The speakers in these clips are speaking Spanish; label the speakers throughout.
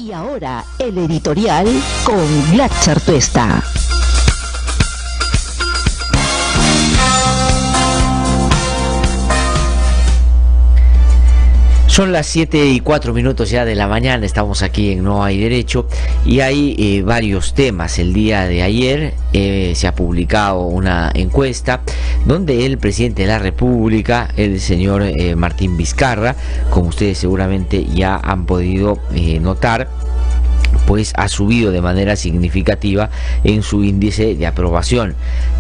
Speaker 1: Y ahora, el editorial con Glatzer Tuesta.
Speaker 2: Son las 7:04 ya de la mañana, estamos aquí en No Hay Derecho y hay varios temas. El día de ayer se ha publicado una encuesta donde el presidente de la República, el señor Martín Vizcarra, como ustedes seguramente ya han podido notar, pues ha subido de manera significativa en su índice de aprobación.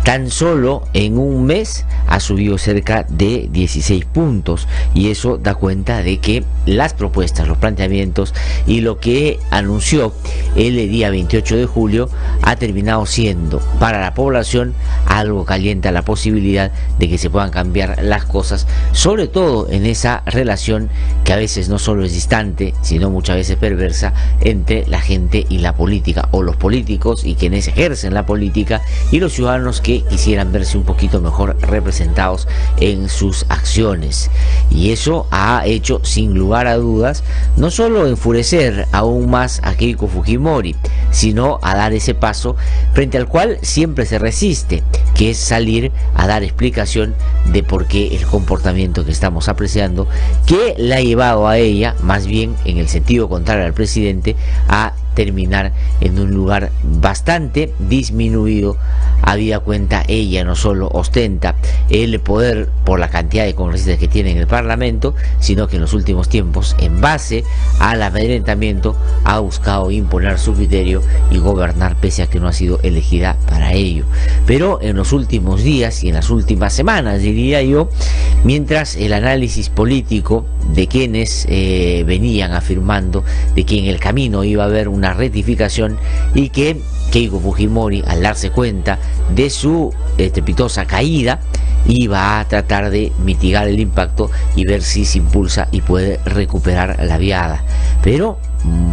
Speaker 2: Tan solo en un mes ha subido cerca de 16 puntos y eso da cuenta de que las propuestas, los planteamientos y lo que anunció el día 28 de julio ha terminado siendo para la población algo que alienta la posibilidad de que se puedan cambiar las cosas, sobre todo en esa relación que a veces no solo es distante, sino muchas veces perversa entre la gente y la política, o los políticos y quienes ejercen la política y los ciudadanos que quisieran verse un poquito mejor representados en sus acciones. Y eso ha hecho, sin lugar a dudas, no solo enfurecer aún más a Keiko Fujimori, sino a dar ese paso frente al cual siempre se resiste, que es salir a dar explicación de por qué el comportamiento que estamos apreciando, que la ha llevado a ella, más bien en el sentido contrario al presidente, a terminar en un lugar bastante disminuido. Habida cuenta, ella no solo ostenta el poder por la cantidad de congresistas que tiene en el Parlamento, sino que en los últimos tiempos, en base al amedrentamiento, ha buscado imponer su criterio y gobernar pese a que no ha sido elegida para ello. Pero en los últimos días y en las últimas semanas, diría yo, mientras el análisis político de quienes venían afirmando de que en el camino iba a haber una rectificación y que Keiko Fujimori, al darse cuenta de su estrepitosa caída, iba a tratar de mitigar el impacto y ver si se impulsa y puede recuperar la viada. Pero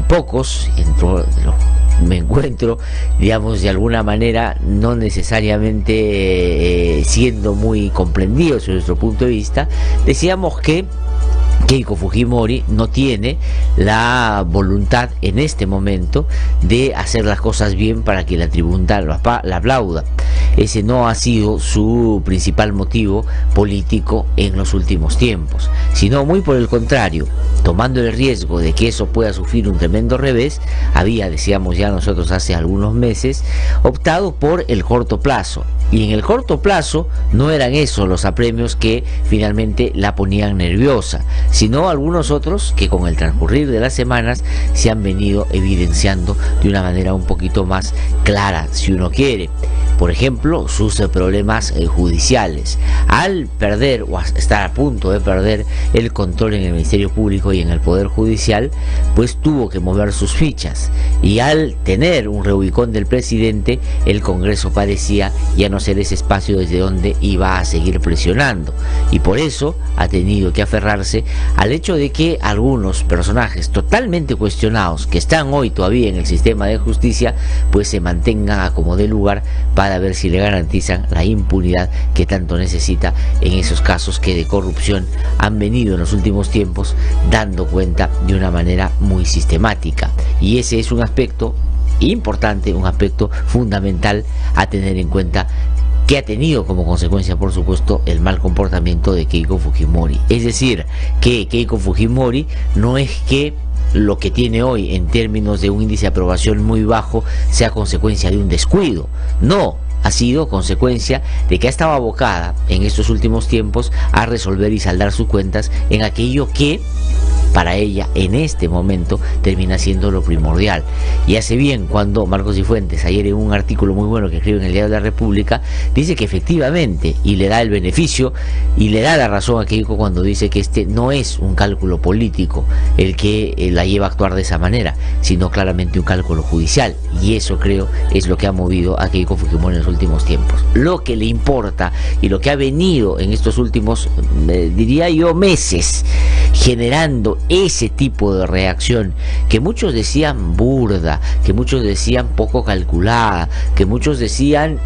Speaker 2: pocos, me encuentro, digamos, de alguna manera no necesariamente siendo muy comprendidos desde nuestro punto de vista, decíamos que Keiko Fujimori no tiene la voluntad en este momento de hacer las cosas bien para que la tribuna la aplauda. Ese no ha sido su principal motivo político en los últimos tiempos, sino muy por el contrario, tomando el riesgo de que eso pueda sufrir un tremendo revés, había, decíamos ya nosotros hace algunos meses, optado por el corto plazo. Y en el corto plazo no eran esos los apremios que finalmente la ponían nerviosa, sino algunos otros que con el transcurrir de las semanas se han venido evidenciando de una manera un poquito más clara, si uno quiere. Por ejemplo, sus problemas judiciales. Al perder o estar a punto de perder el control en el Ministerio Público y en el Poder Judicial, pues tuvo que mover sus fichas. Y al tener un reubicón del presidente, el Congreso parecía ya no ser ese espacio desde donde iba a seguir presionando. Y por eso ha tenido que aferrarse al hecho de que algunos personajes totalmente cuestionados que están hoy todavía en el sistema de justicia, pues se mantengan a como de lugar para ver si le garantizan la impunidad que tanto necesita en esos casos que de corrupción han venido en los últimos tiempos dando cuenta de una manera muy sistemática. Y ese es un aspecto importante, un aspecto fundamental a tener en cuenta, que ha tenido como consecuencia, por supuesto, el mal comportamiento de Keiko Fujimori. Es decir, que Keiko Fujimori no es que lo que tiene hoy en términos de un índice de aprobación muy bajo sea consecuencia de un descuido. No, ha sido consecuencia de que ha estado abocada en estos últimos tiempos a resolver y saldar sus cuentas en aquello que para ella en este momento termina siendo lo primordial. Y hace bien cuando Marcos Cifuentes, ayer en un artículo muy bueno que escribe en el Diario de la República, dice que efectivamente, y le da el beneficio y le da la razón a Keiko cuando dice que este no es un cálculo político el que la lleva a actuar de esa manera, sino claramente un cálculo judicial. Y eso creo es lo que ha movido a Keiko Fujimori en los últimos tiempos. Lo que le importa y lo que ha venido en estos últimos, diría yo, meses, generando ese tipo de reacción, que muchos decían burda, que muchos decían poco calculada, que muchos decían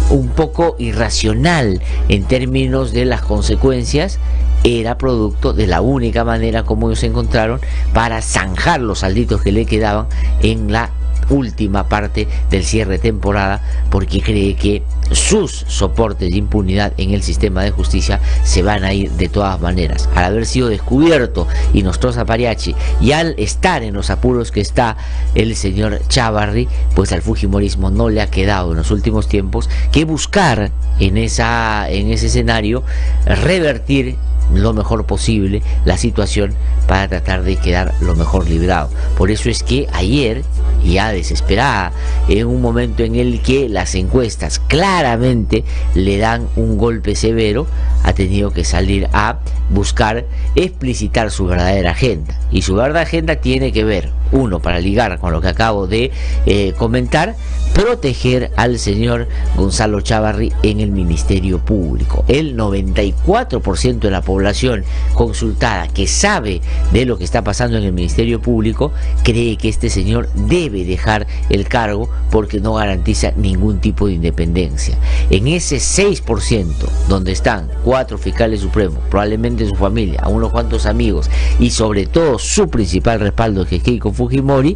Speaker 2: un poco irracional en términos de las consecuencias, era producto de la única manera como ellos encontraron para zanjar los salditos que le quedaban en la última parte del cierre de temporada, porque cree que sus soportes de impunidad en el sistema de justicia se van a ir de todas maneras. Al haber sido descubierto y Nostroza Pariachi, y al estar en los apuros que está el señor Chávarri, pues al fujimorismo no le ha quedado en los últimos tiempos que buscar en ese escenario revertir lo mejor posible la situación para tratar de quedar lo mejor librado. Por eso es que ayer, ya desesperada, en un momento en el que las encuestas claramente le dan un golpe severo, ha tenido que salir a buscar explicitar su verdadera agenda. Y su verdadera agenda tiene que ver, uno, para ligar con lo que acabo de comentar, proteger al señor Gonzalo Chávarri en el Ministerio Público. El 94% de la población consultada que sabe de lo que está pasando en el Ministerio Público cree que este señor debe dejar el cargo porque no garantiza ningún tipo de independencia. En ese 6% donde están 4 fiscales supremos, probablemente su familia, a unos cuantos amigos y sobre todo su principal respaldo, que es Keiko Fujimori,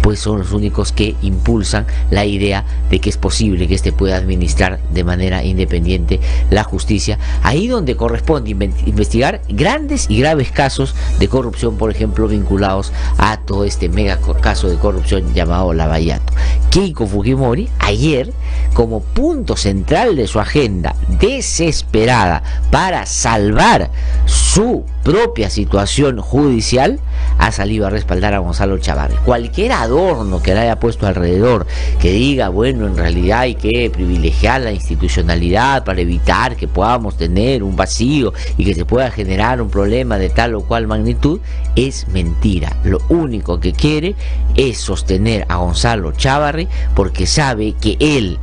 Speaker 2: pues son los únicos que impulsan la idea de que es posible que este pueda administrar de manera independiente la justicia, ahí donde corresponde investigar grandes y graves casos de corrupción, por ejemplo, vinculados a todo este mega caso de corrupción llamado Lavallato. Keiko Fujimori ayer, como punto central de su agenda desesperada para salvar su propia situación judicial, ha salido a respaldar a Gonzalo Chávarri. Cualquier adorno que le haya puesto alrededor, que diga, bueno, en realidad hay que privilegiar la institucionalidad para evitar que podamos tener un vacío y que se pueda generar un problema de tal o cual magnitud, es mentira. Lo único que quiere es sostener a Gonzalo Chávarri porque sabe que él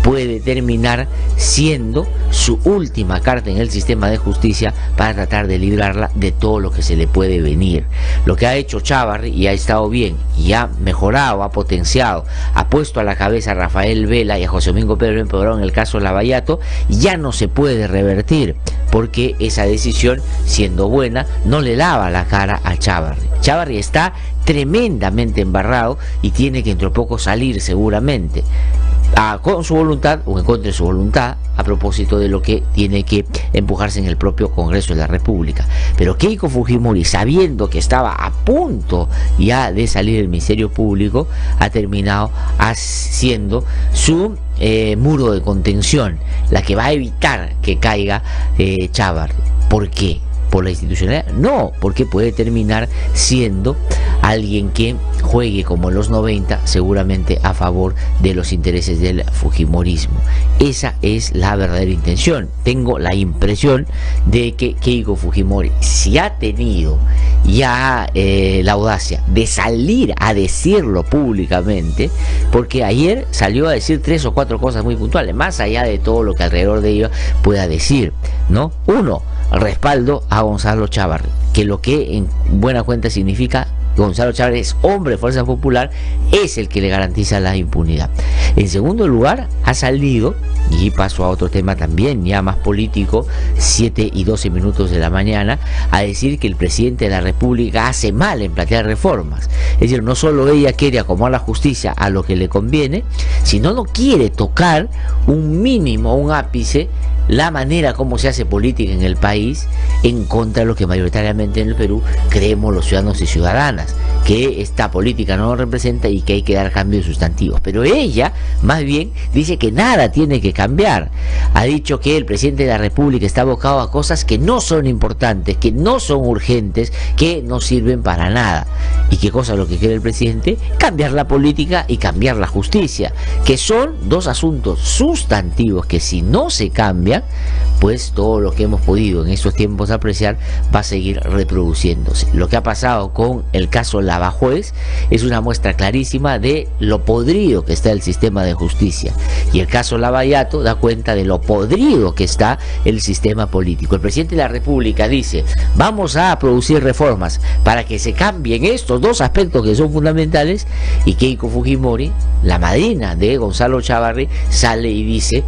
Speaker 2: puede terminar siendo su última carta en el sistema de justicia para tratar de librarla de todo lo que se le puede venir. Lo que ha hecho Chávarri, y ha estado bien, y ha mejorado, ha potenciado, ha puesto a la cabeza a Rafael Vela y a José Domingo Pedro Empeorado en el caso Lavallato, ya no se puede revertir, porque esa decisión, siendo buena, no le lava la cara a Chávarri. Chávarri está tremendamente embarrado y tiene que dentro de poco salir seguramente, con su voluntad o en contra de su voluntad, a propósito de lo que tiene que empujarse en el propio Congreso de la República. Pero Keiko Fujimori, sabiendo que estaba a punto ya de salir del Ministerio Público, ha terminado haciendo su muro de contención, la que va a evitar que caiga Chávarri. ¿Por qué? ¿Por la institucionalidad? No, porque puede terminar siendo alguien que juegue como en los 90, seguramente a favor de los intereses del fujimorismo. Esa es la verdadera intención. Tengo la impresión de que Keiko Fujimori, si ha tenido ya la audacia de salir a decirlo públicamente, porque ayer salió a decir 3 o 4 cosas muy puntuales, más allá de todo lo que alrededor de ella pueda decir, ¿no? Uno, respaldo a Gonzalo Chávarri, que lo que en buena cuenta significa Gonzalo Chávarri es hombre de Fuerza Popular, es el que le garantiza la impunidad. En segundo lugar, ha salido, y paso a otro tema también, ya más político, 7:12 de la mañana, a decir que el presidente de la República hace mal en plantear reformas. Es decir, no solo ella quiere acomodar la justicia a lo que le conviene, sino no quiere tocar un mínimo, un ápice, la manera como se hace política en el país, en contra de lo que mayoritariamente en el Perú creemos los ciudadanos y ciudadanas, que esta política no nos representa y que hay que dar cambios sustantivos. Pero ella más bien dice que nada tiene que cambiar. Ha dicho que el presidente de la República está abocado a cosas que no son importantes, que no son urgentes, que no sirven para nada. ¿Y qué cosa es lo que quiere el presidente? Cambiar la política y cambiar la justicia, que son dos asuntos sustantivos que si no se cambian cambian, pues todo lo que hemos podido en estos tiempos apreciar va a seguir reproduciéndose. Lo que ha pasado con el caso Lavajuez es una muestra clarísima de lo podrido que está el sistema de justicia, y el caso Lavallato da cuenta de lo podrido que está el sistema político. El presidente de la República dice: vamos a producir reformas para que se cambien estos dos aspectos que son fundamentales, y Keiko Fujimori, la madrina de Gonzalo Chávarri, sale y dice: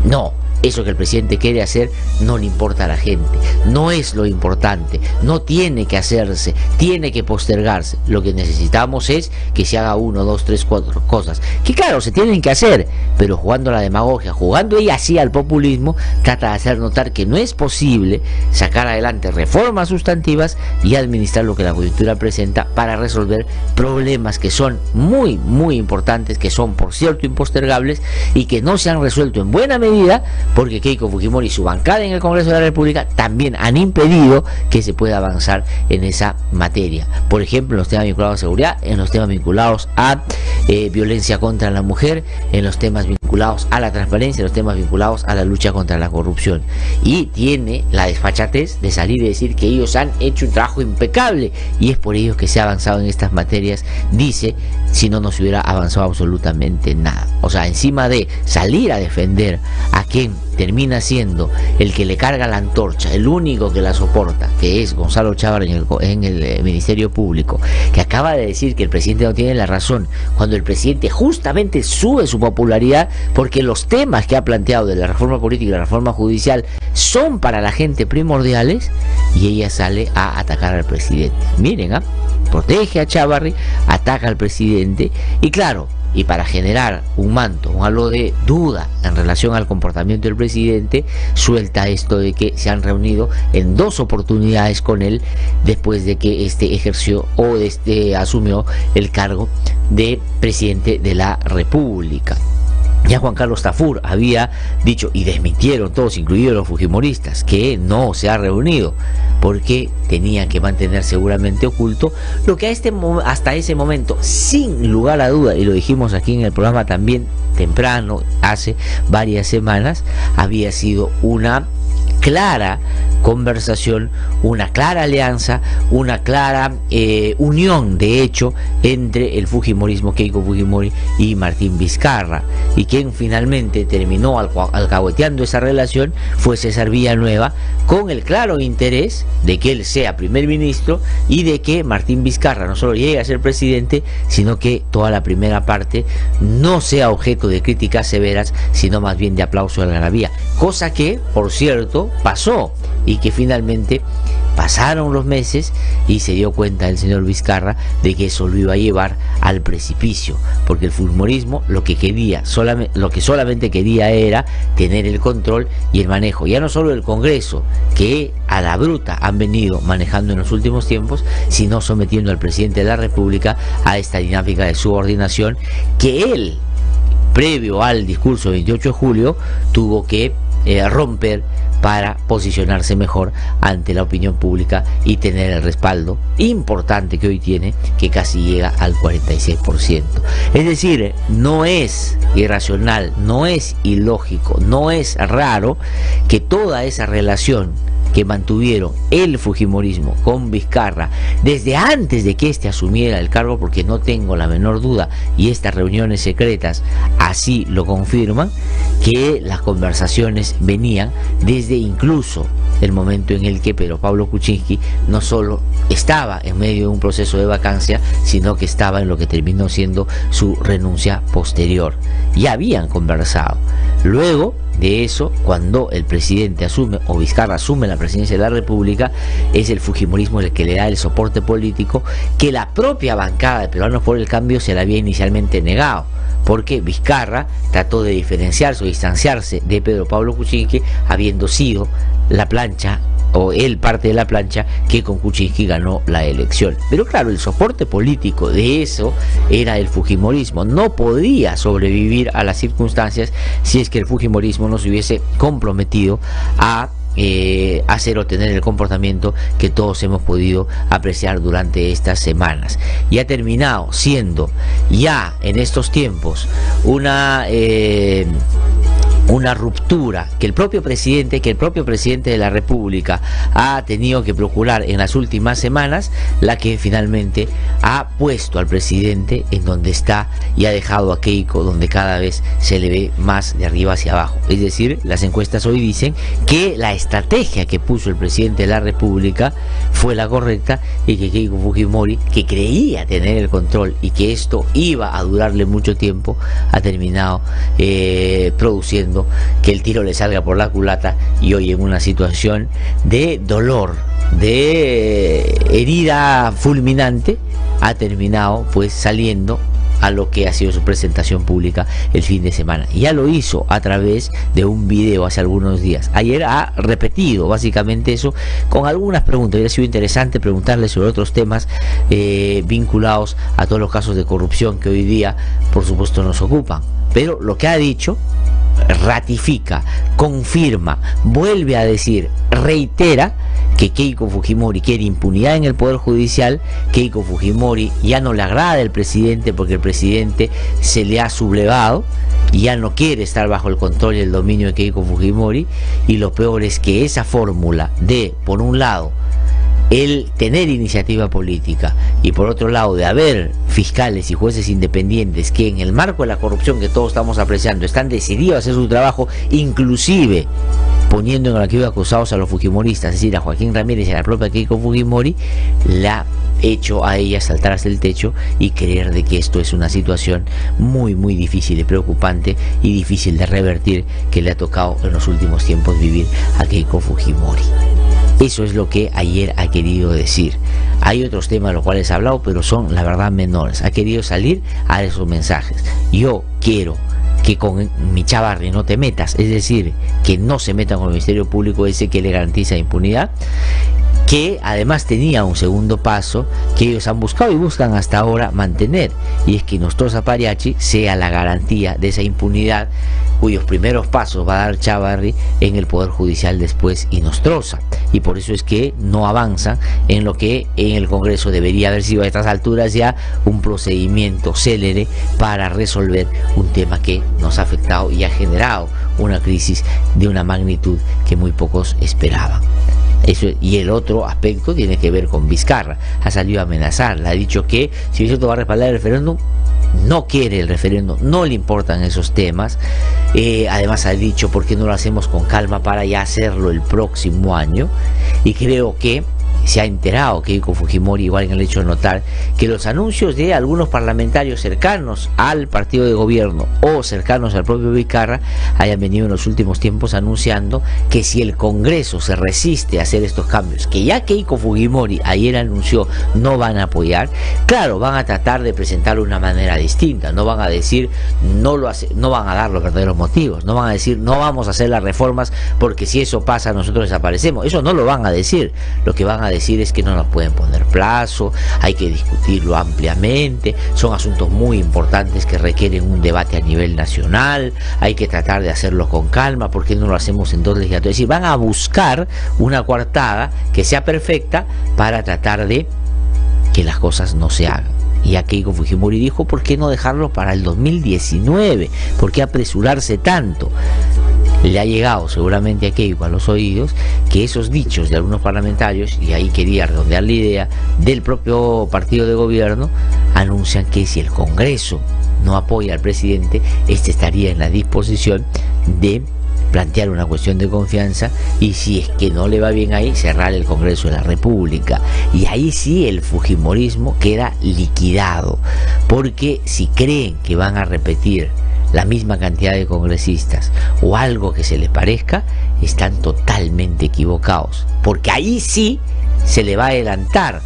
Speaker 2: no, eso que el presidente quiere hacer no le importa a la gente, no es lo importante, no tiene que hacerse, tiene que postergarse. Lo que necesitamos es que se haga 1, 2, 3, 4 cosas, que claro, se tienen que hacer, pero jugando a la demagogia, jugando ella así al populismo, trata de hacer notar que no es posible sacar adelante reformas sustantivas y administrar lo que la coyuntura presenta para resolver problemas que son muy, muy importantes, que son, por cierto, impostergables y que no se han resuelto en buena medida porque Keiko Fujimori y su bancada en el Congreso de la República también han impedido que se pueda avanzar en esa materia. Por ejemplo, en los temas vinculados a seguridad, en los temas vinculados a violencia contra la mujer, en los temas vinculados a la transparencia, en los temas vinculados a la lucha contra la corrupción. Y tiene la desfachatez de salir y decir que ellos han hecho un trabajo impecable y es por ello que se ha avanzado en estas materias, dice, si no se hubiera avanzado absolutamente nada. O sea, encima de salir a defender a quien termina siendo el que le carga la antorcha, el único que la soporta, que es Gonzalo Chávarri en el Ministerio Público, que acaba de decir que el presidente no tiene la razón, cuando el presidente justamente sube su popularidad porque los temas que ha planteado de la reforma política y la reforma judicial son para la gente primordiales, y ella sale a atacar al presidente. Miren, protege a Chávarri, ataca al presidente, y claro, y para generar un manto, un halo de duda en relación al comportamiento del presidente, suelta esto de que se han reunido en 2 oportunidades con él después de que ejerció o asumió el cargo de presidente de la República. Ya Juan Carlos Tafur había dicho, y desmintieron todos, incluidos los fujimoristas, que no se ha reunido porque tenían que mantener seguramente oculto lo que hasta ese momento, sin lugar a duda, y lo dijimos aquí en el programa también temprano, hace varias semanas, había sido una clara conversación, una clara alianza, una clara unión de hecho entre el fujimorismo, Keiko Fujimori y Martín Vizcarra, y quien finalmente terminó alcahueteando esa relación fue César Villanueva, con el claro interés de que él sea primer ministro y de que Martín Vizcarra no solo llegue a ser presidente, sino que toda la primera parte no sea objeto de críticas severas, sino más bien de aplauso de la algarabía, cosa que, por cierto, pasó, y que finalmente pasaron los meses y se dio cuenta el señor Vizcarra de que eso lo iba a llevar al precipicio, porque el fujimorismo lo que solamente quería era tener el control y el manejo, ya no solo del Congreso, que a la bruta han venido manejando en los últimos tiempos, sino sometiendo al presidente de la República a esta dinámica de subordinación que él, previo al discurso 28 de julio, tuvo que romper para posicionarse mejor ante la opinión pública y tener el respaldo importante que hoy tiene, que casi llega al 46%. Es decir, no es irracional, no es ilógico, no es raro que toda esa relación que mantuvieron el fujimorismo con Vizcarra desde antes de que éste asumiera el cargo, porque no tengo la menor duda, y estas reuniones secretas así lo confirman, que las conversaciones venían desde incluso el momento en el que Pedro Pablo Kuczynski no solo estaba en medio de un proceso de vacancia, sino que estaba en lo que terminó siendo su renuncia posterior. Ya habían conversado. Luego de eso, cuando el presidente asume, o Vizcarra asume la presidencia de la República, es el fujimorismo el que le da el soporte político que la propia bancada de Peruanos por el Cambio se le había inicialmente negado, porque Vizcarra trató de diferenciarse o distanciarse de Pedro Pablo Kuczynski, habiendo sido la plancha, o él parte de la plancha, que con Kuczynski ganó la elección. Pero claro, el soporte político de eso era el fujimorismo. No podía sobrevivir a las circunstancias si es que el fujimorismo no se hubiese comprometido a hacer o tener el comportamiento que todos hemos podido apreciar durante estas semanas, y ha terminado siendo ya en estos tiempos una una ruptura que el propio presidente de la República ha tenido que procurar en las últimas semanas, la que finalmente ha puesto al presidente en donde está y ha dejado a Keiko donde cada vez se le ve más de arriba hacia abajo. Es decir, las encuestas hoy dicen que la estrategia que puso el presidente de la República fue la correcta y que Keiko Fujimori, que creía tener el control y que esto iba a durarle mucho tiempo, ha terminado produciendo que el tiro le salga por la culata y hoy en una situación de dolor, de herida fulminante, ha terminado pues saliendo a lo que ha sido su presentación pública el fin de semana. Ya lo hizo a través de un video hace algunos días. Ayer ha repetido básicamente eso con algunas preguntas. Hubiera sido interesante preguntarle sobre otros temas vinculados a todos los casos de corrupción que hoy día por supuesto nos ocupan. Pero lo que ha dicho ratifica, confirma, vuelve a decir, reitera que Keiko Fujimori quiere impunidad en el Poder Judicial. Keiko Fujimori ya no le agrada el presidente porque el presidente se le ha sublevado y ya no quiere estar bajo el control y el dominio de Keiko Fujimori. Y lo peor es que esa fórmula de, por un lado, el tener iniciativa política y por otro lado de haber fiscales y jueces independientes que en el marco de la corrupción que todos estamos apreciando están decididos a hacer su trabajo, inclusive poniendo en la que acusados a los fujimoristas, es decir, a Joaquín Ramírez y a la propia Keiko Fujimori, la ha hecho a ella saltar hasta el techo y creer de que esto es una situación muy difícil y preocupante y difícil de revertir, que le ha tocado en los últimos tiempos vivir a Keiko Fujimori. Eso es lo que ayer ha querido decir. Hay otros temas de los cuales ha hablado, pero son la verdad menores. Ha querido salir a esos mensajes. Yo quiero que con mi Chavarri no te metas, es decir, que no se metan con el Ministerio Público ese que le garantiza impunidad, que además tenía un segundo paso que ellos han buscado y buscan hasta ahora mantener, y es que Nostroza Pariachi sea la garantía de esa impunidad, cuyos primeros pasos va a dar Chavarri en el Poder Judicial después y Nostroza, y por eso es que no avanzan en lo que en el Congreso debería haber sido a estas alturas ya un procedimiento célere para resolver un tema que nos ha afectado y ha generado una crisis de una magnitud que muy pocos esperaban. Eso, y el otro aspecto tiene que ver con Vizcarra. Ha salido a amenazar, le ha dicho que si Vicente va a respaldar el referéndum, no quiere el referéndum, no le importan esos temas. Además ha dicho por qué no lo hacemos con calma para ya hacerlo el próximo año, y creo que se ha enterado Keiko Fujimori, igual en el hecho de notar que los anuncios de algunos parlamentarios cercanos al partido de gobierno o cercanos al propio Vizcarra hayan venido en los últimos tiempos anunciando que si el Congreso se resiste a hacer estos cambios, que ya Keiko Fujimori ayer anunció no van a apoyar, claro, van a tratar de presentarlo de una manera distinta, no van a decir no van a dar los verdaderos motivos, no van a decir no vamos a hacer las reformas porque si eso pasa nosotros desaparecemos, eso no lo van a decir. Lo que van a decir es que no nos pueden poner plazo, hay que discutirlo ampliamente, son asuntos muy importantes que requieren un debate a nivel nacional, hay que tratar de hacerlo con calma, ¿por qué no lo hacemos en dos legislaturas? Es decir, van a buscar una coartada que sea perfecta para tratar de que las cosas no se hagan. Y a Keiko Fujimori dijo, ¿por qué no dejarlo para el 2019? ¿Por qué apresurarse tanto? Le ha llegado seguramente a Keiko a los oídos que esos dichos de algunos parlamentarios, y ahí quería redondear la idea, del propio partido de gobierno, anuncian que si el Congreso no apoya al presidente, este estaría en la disposición de plantear una cuestión de confianza, y si es que no le va bien ahí, cerrar el Congreso de la República. Y ahí sí el fujimorismo queda liquidado, porque si creen que van a repetir la misma cantidad de congresistas o algo que se les parezca, están totalmente equivocados, porque ahí sí se le va a adelantar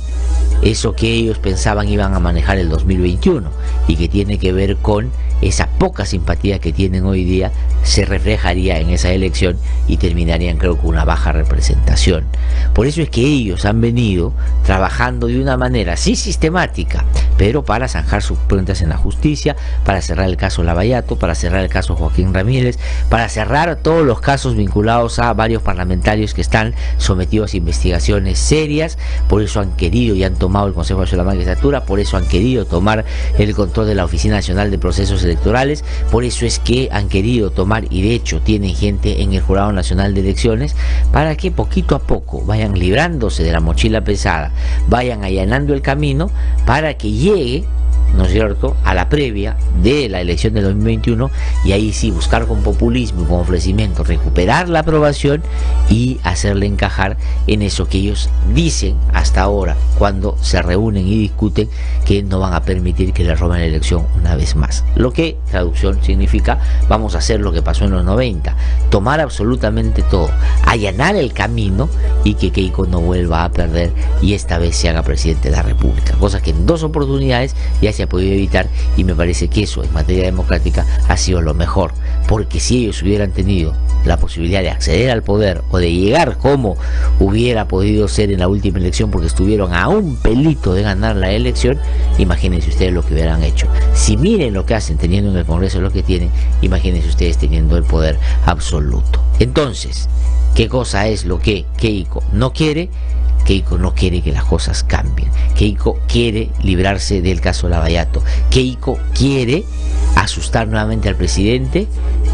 Speaker 2: eso que ellos pensaban iban a manejar el 2021 y que tiene que ver con esa poca simpatía que tienen hoy día, se reflejaría en esa elección y terminarían, creo, con una baja representación. Por eso es que ellos han venido trabajando de una manera sí sistemática, pero para zanjar sus cuentas en la justicia, para cerrar el caso Lavallato, para cerrar el caso Joaquín Ramírez, para cerrar todos los casos vinculados a varios parlamentarios que están sometidos a investigaciones serias. Por eso han querido y han tomado el Consejo Nacional de la Magistratura, por eso han querido tomar el control de la Oficina Nacional de Procesos Electorales, por eso es que han querido tomar, y de hecho tienen gente en el Jurado Nacional de Elecciones, para que poquito a poco vayan librándose de la mochila pesada, vayan allanando el camino para que llegue, ¿no es cierto?, a la previa de la elección del 2021, y ahí sí buscar con populismo y con ofrecimiento recuperar la aprobación y hacerle encajar en eso que ellos dicen hasta ahora cuando se reúnen y discuten, que no van a permitir que le roben la elección una vez más. Lo que, traducción, significa: vamos a hacer lo que pasó en los 90, tomar absolutamente todo, allanar el camino y que Keiko no vuelva a perder y esta vez se haga presidente de la República, cosa que en 2 oportunidades ya se ha podido evitar, y me parece que eso en materia democrática ha sido lo mejor, porque si ellos hubieran tenido la posibilidad de acceder al poder o de llegar como hubiera podido ser en la última elección, porque estuvieron a un pelito de ganar la elección, imagínense ustedes lo que hubieran hecho. Si miren lo que hacen teniendo en el Congreso lo que tienen, imagínense ustedes teniendo el poder absoluto. Entonces, ¿qué cosa es lo que Keiko no quiere? Keiko no quiere que las cosas cambien. Keiko quiere librarse del caso Lavallato. Keiko quiere asustar nuevamente al presidente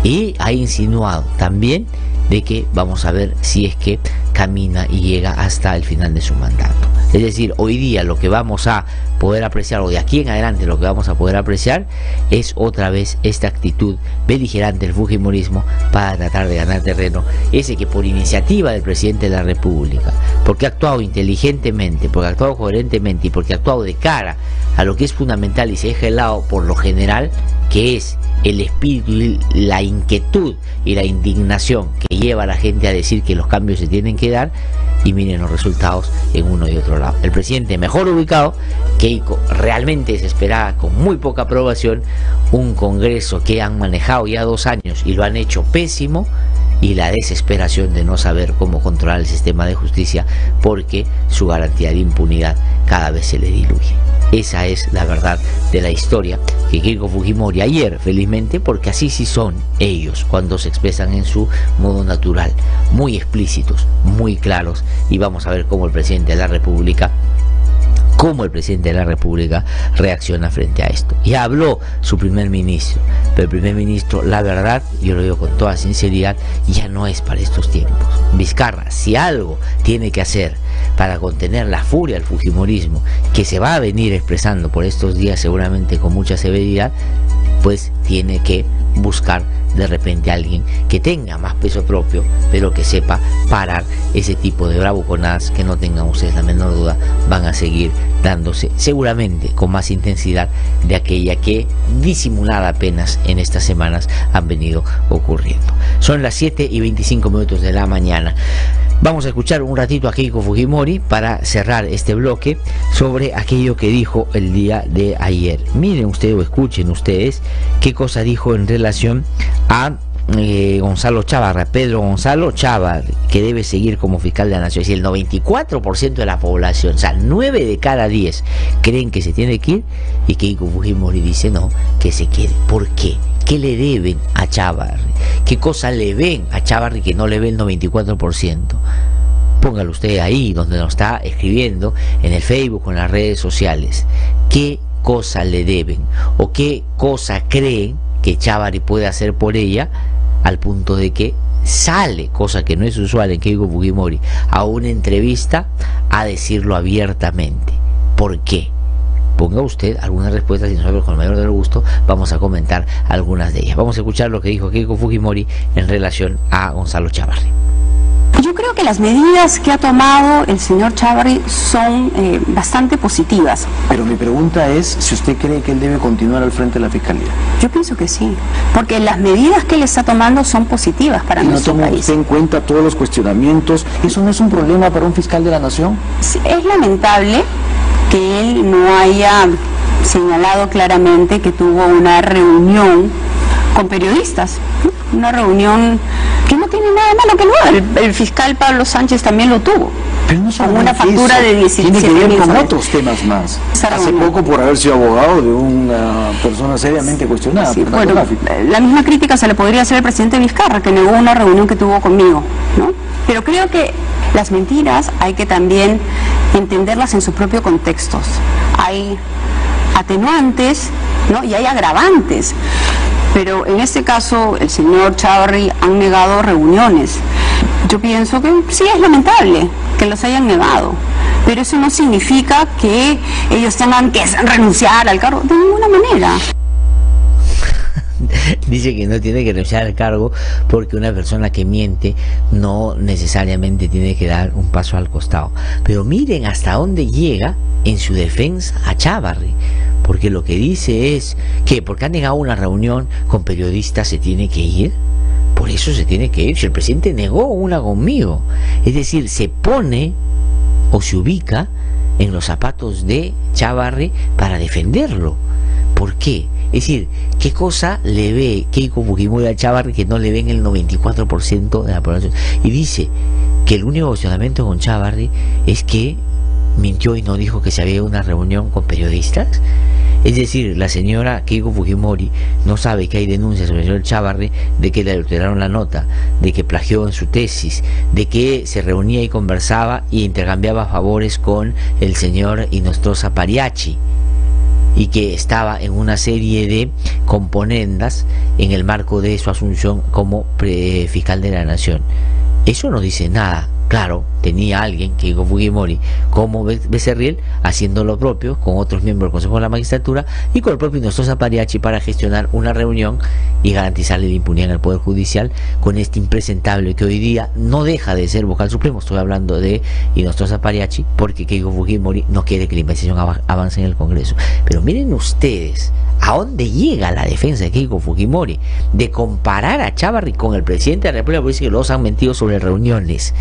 Speaker 2: y ha insinuado también de que vamos a ver si es que camina y llega hasta el final de su mandato. Es decir, hoy día lo que vamos a poder apreciar, o de aquí en adelante lo que vamos a poder apreciar, es otra vez esta actitud beligerante del fujimorismo para tratar de ganar terreno, ese que por iniciativa del presidente de la República, porque ha actuado inteligentemente, porque ha actuado coherentemente y porque ha actuado de cara a lo que es fundamental y se deja de lado por lo general, que es el espíritu y la inquietud y la indignación que lleva a la gente a decir que los cambios se tienen que dar, y miren los resultados en uno y otro lado. El presidente mejor ubicado, Keiko realmente desesperada, con muy poca aprobación, un Congreso que han manejado ya 2 años y lo han hecho pésimo, y la desesperación de no saber cómo controlar el sistema de justicia, porque su garantía de impunidad cada vez se le diluye. Esa es la verdad de la historia que Keiko Fujimori ayer, felizmente, porque así sí son ellos cuando se expresan en su modo natural, muy explícitos, muy claros, y vamos a ver cómo el presidente de la República reacciona frente a esto. Ya habló su primer ministro, pero el primer ministro, la verdad, yo lo digo con toda sinceridad, ya no es para estos tiempos. Vizcarra, si algo tiene que hacer para contener la furia del fujimorismo, que se va a venir expresando por estos días seguramente con mucha severidad, pues tiene que buscar de repente a alguien que tenga más peso propio, pero que sepa parar ese tipo de bravuconadas que, no tengan ustedes la menor duda, van a seguir dándose seguramente con más intensidad de aquella que disimulada apenas en estas semanas han venido ocurriendo. Son las 7:25 de la mañana. Vamos a escuchar un ratito a Keiko Fujimori para cerrar este bloque sobre aquello que dijo el día de ayer. Miren ustedes o escuchen ustedes qué cosa dijo en relación a Gonzalo Chávarri, Pedro Gonzalo Chávarri, que debe seguir como fiscal de la nación. Es decir, el 94% de la población, o sea, 9 de cada 10 creen que se tiene que ir, y Keiko Fujimori dice no, que se quede. ¿Por qué? ¿Qué le deben a Chávarri? ¿Qué cosa le ven a Chávarri que no le ve el 94%? Póngalo usted ahí donde nos está escribiendo, en el Facebook o en las redes sociales. ¿Qué cosa le deben? ¿O qué cosa creen que Chávarri puede hacer por ella, al punto de que sale, cosa que no es usual en Keiko Fujimori, a una entrevista a decirlo abiertamente? ¿Por qué? Ponga usted algunas respuestas y nosotros, con el mayor del gusto, vamos a comentar algunas de ellas. Vamos a escuchar lo que dijo Keiko Fujimori en relación a Gonzalo Chávarri.
Speaker 3: Yo creo que las medidas que ha tomado el señor Chávarri son bastante positivas.
Speaker 4: Pero mi pregunta es si usted cree que él debe continuar al frente de la Fiscalía.
Speaker 3: Yo pienso que sí, porque las medidas que él está tomando son positivas para nuestro país. ¿No toma usted
Speaker 4: en cuenta todos los cuestionamientos? ¿Eso no es un problema para un fiscal de la nación?
Speaker 3: Sí, es lamentable que él no haya señalado claramente que tuvo una reunión con periodistas, ¿no? Una reunión que no tiene nada malo que lo haga. El fiscal Pablo Sánchez también lo tuvo.
Speaker 4: Pero no
Speaker 3: con una factura de 17.000
Speaker 4: tiene que ver con
Speaker 3: soles.
Speaker 4: otros temas más.
Speaker 3: Esa
Speaker 4: Hace
Speaker 3: reunión.
Speaker 4: poco, por haber sido abogado de una persona seriamente cuestionada
Speaker 3: Sí,
Speaker 4: por
Speaker 3: bueno,
Speaker 4: narcotráfico.
Speaker 3: la misma crítica se le podría hacer al presidente Vizcarra, que negó una reunión que tuvo conmigo, ¿no? Pero creo que las mentiras hay que también entenderlas en sus propios contextos. Hay atenuantes, ¿no? Y hay agravantes. Pero en este caso, el señor Chávarri han negado reuniones. Yo pienso que sí es lamentable que los hayan negado, pero eso no significa que ellos tengan que renunciar al cargo, de ninguna manera.
Speaker 2: Dice que no tiene que renunciar al cargo porque una persona que miente no necesariamente tiene que dar un paso al costado. Pero miren hasta dónde llega en su defensa a Chávarri, porque lo que dice es que porque ha negado una reunión con periodistas se tiene que ir. Por eso se tiene que ir. Si el presidente negó una conmigo, es decir, se pone o se ubica en los zapatos de Chávarri para defenderlo. ¿Por qué? Es decir, ¿qué cosa le ve Keiko Fujimori a Chávarri que no le ven el 94% de la población? Y dice que el único cuestionamiento con Chávarri es que mintió y no dijo que se había una reunión con periodistas. Es decir, la señora Keiko Fujimori no sabe que hay denuncias sobre el señor Chávarri de que le adulteraron la nota, de que plagió en su tesis, de que se reunía y conversaba y intercambiaba favores con el señor Inostroza Pariachi, y que estaba en una serie de componendas en el marco de su asunción como fiscal de la nación. Eso no dice nada. Claro, tenía alguien, Keiko Fujimori, como Becerril, haciendo lo propio con otros miembros del Consejo de la Magistratura y con el propio Inostroza Pariachi para gestionar una reunión y garantizarle la impunidad en el Poder Judicial con este impresentable que hoy día no deja de ser vocal supremo. Estoy hablando de Inostroza Pariachi porque Keiko Fujimori no quiere que la investigación avance en el Congreso. Pero miren ustedes a dónde llega la defensa de Keiko Fujimori de comparar a Chávarri con el presidente de la República, porque dice que los han mentido sobre reuniones.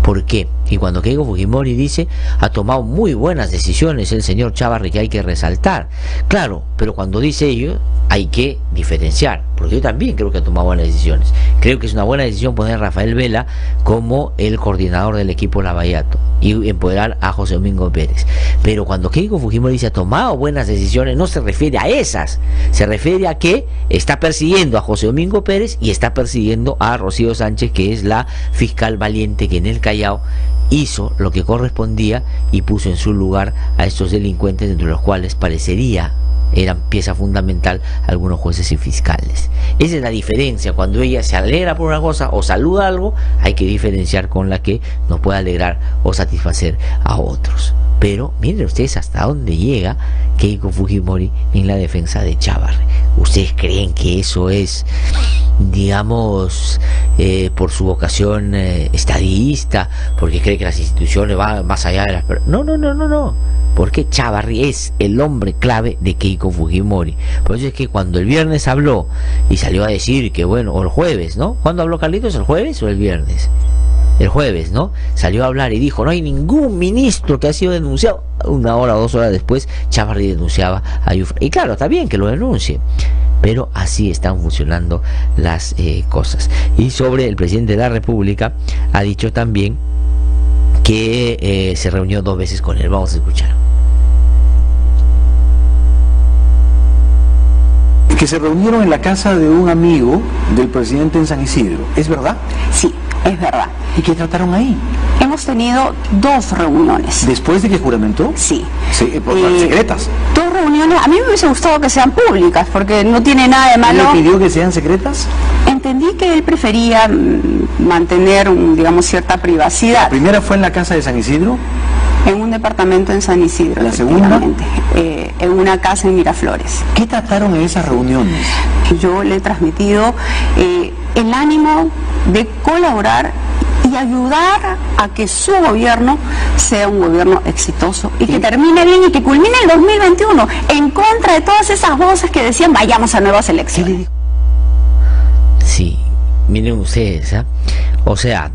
Speaker 2: ¿Por qué? Y cuando Keiko Fujimori dice ha tomado muy buenas decisiones el señor Chávarri, que hay que resaltar. Claro, pero cuando dice ello hay que diferenciar, porque yo también creo que ha tomado buenas decisiones. Creo que es una buena decisión poner a Rafael Vela como el coordinador del equipo Lavallato y empoderar a José Domingo Pérez. Pero cuando Keiko Fujimori dice ha tomado buenas decisiones, no se refiere a esas, se refiere a que está persiguiendo a José Domingo Pérez y está persiguiendo a Rocío Sánchez, que es la fiscal valiente que en el Callao hizo lo que correspondía y puso en su lugar a estos delincuentes, entre los cuales parecería eran pieza fundamental algunos jueces y fiscales. Esa es la diferencia. Cuando ella se alegra por una cosa o saluda algo, hay que diferenciar con la que no puede alegrar o satisfacer a otros. Pero miren ustedes hasta dónde llega Keiko Fujimori en la defensa de Chávarri. ¿Ustedes creen que eso es, digamos, por su vocación estadista, porque cree que las instituciones van más allá de las... No. Porque Chávarri es el hombre clave de Keiko Fujimori. Por eso es que cuando el viernes habló y salió a decir que bueno, o el jueves, ¿no? ¿Cuándo habló Carlitos? ¿El jueves o el viernes? El jueves, ¿no? Salió a hablar y dijo, no hay ningún ministro que ha sido denunciado. Una hora o 2 horas después, Chávarri denunciaba a Yufra. Y claro, está bien que lo denuncie, pero así están funcionando las cosas. Y sobre el presidente de la República, ha dicho también que se reunió 2 veces con él. Vamos a escuchar.
Speaker 4: Que se reunieron en la casa de un amigo del presidente en San Isidro, ¿es verdad?
Speaker 3: Sí, es verdad.
Speaker 4: ¿Y qué trataron ahí?
Speaker 3: Hemos tenido 2 reuniones.
Speaker 4: ¿Después de que juramentó?
Speaker 3: Sí.
Speaker 4: Sí, secretas.
Speaker 3: 2 reuniones, a mí me hubiese gustado que sean públicas, porque no tiene nada de malo.
Speaker 4: ¿Le pidió que sean secretas?
Speaker 3: Entendí que él prefería mantener, digamos, cierta privacidad.
Speaker 4: ¿La primera fue en la casa de San Isidro?
Speaker 3: En un departamento en San Isidro.
Speaker 4: ¿La segunda?
Speaker 3: En una casa en Miraflores.
Speaker 4: ¿Qué trataron en esas reuniones?
Speaker 3: Yo le he transmitido el ánimo de colaborar y ayudar a que su gobierno sea un gobierno exitoso y que termine bien y que culmine el 2021 en contra de todas esas voces que decían vayamos a nuevas elecciones.
Speaker 2: Sí, miren ustedes, ¿eh? O sea,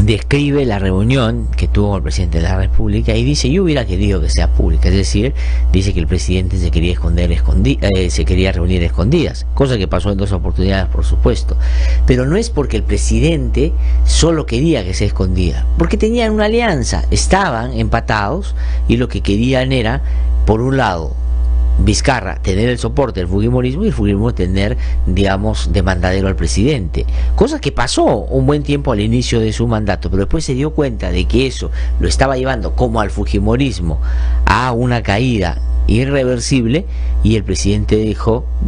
Speaker 2: describe la reunión que tuvo con el presidente de la República y dice: yo hubiera querido que sea pública, es decir, dice que el presidente se quería se quería reunir a escondidas, cosa que pasó en 2 oportunidades, por supuesto, pero no es porque el presidente solo quería que se escondiera, porque tenían una alianza, estaban empatados y lo que querían era, por un lado, Vizcarra tener el soporte del fujimorismo y el fujimorismo tener, digamos, de mandadero al presidente, cosa que pasó un buen tiempo al inicio de su mandato, pero después se dio cuenta de que eso lo estaba llevando como al fujimorismo a una caída irreversible, y el presidente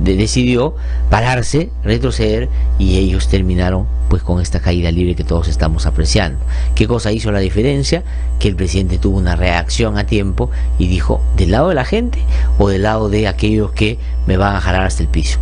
Speaker 2: decidió pararse, retroceder, y ellos terminaron pues con esta caída libre que todos estamos apreciando. ¿Qué cosa hizo la diferencia? Que el presidente tuvo una reacción a tiempo y dijo: ¿del lado de la gente o del lado de aquellos que me van a jalar hasta el piso?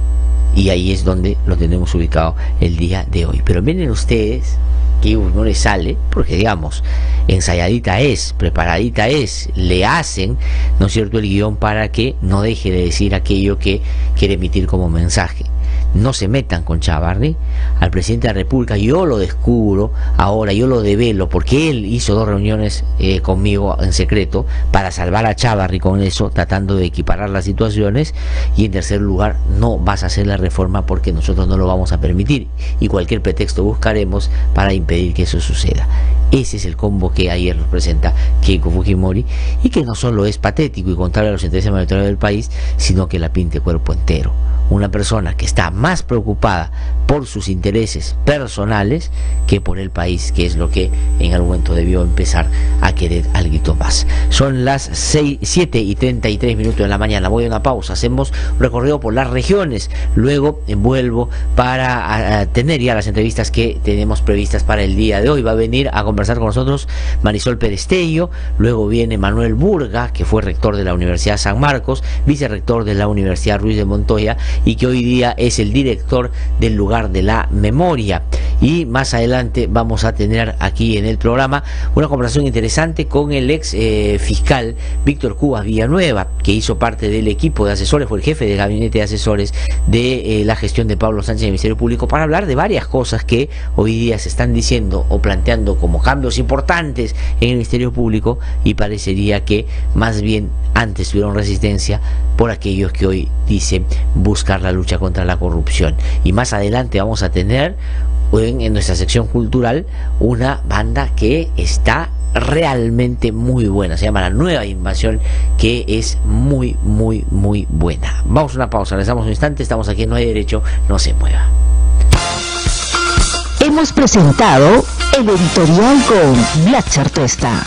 Speaker 2: Y ahí es donde lo tenemos ubicado el día de hoy. Pero miren ustedes que no le sale, porque digamos, ensayadita es, preparadita es, le hacen, ¿no es cierto?, el guión para que no deje de decir aquello que quiere emitir como mensaje. No se metan con Chávarri. Al presidente de la República yo lo descubro ahora, yo lo develo, porque él hizo 2 reuniones conmigo en secreto para salvar a Chávarri con eso, tratando de equiparar las situaciones. Y en tercer lugar, no vas a hacer la reforma porque nosotros no lo vamos a permitir, y cualquier pretexto buscaremos para impedir que eso suceda. Ese es el combo que ayer nos presenta Keiko Fujimori, y que no solo es patético y contrario a los intereses mayoritarios del país, sino que la pinte cuerpo entero. Una persona que está más preocupada por sus intereses personales que por el país, que es lo que en algún momento debió empezar a querer algo más. Son las 7:33 de la mañana. Voy a una pausa, hacemos un recorrido por las regiones, luego vuelvo para tener ya las entrevistas que tenemos previstas para el día de hoy. Va a venir a conversar con nosotros Marisol Perestello, luego viene Manuel Burga, que fue rector de la Universidad San Marcos, vicerrector de la Universidad Ruiz de Montoya, y que hoy día es el director del lugar de la memoria. Y más adelante vamos a tener aquí en el programa una conversación interesante con el ex fiscal Víctor Cubas Villanueva, que hizo parte del equipo de asesores, fue el jefe del gabinete de asesores de la gestión de Pablo Sánchez en el Ministerio Público, para hablar de varias cosas que hoy día se están diciendo o planteando como cambios importantes en el Ministerio Público, y parecería que más bien antes tuvieron resistencia por aquellos que hoy dicen buscar la lucha contra la corrupción. Y más adelante vamos a tener en nuestra sección cultural una banda que está realmente muy buena, se llama La Nueva Invasión, que es muy buena. Vamos a una pausa, regresamos un instante, estamos aquí en No Hay Derecho, no se mueva.
Speaker 1: Hemos presentado el editorial con Glatzer Testa.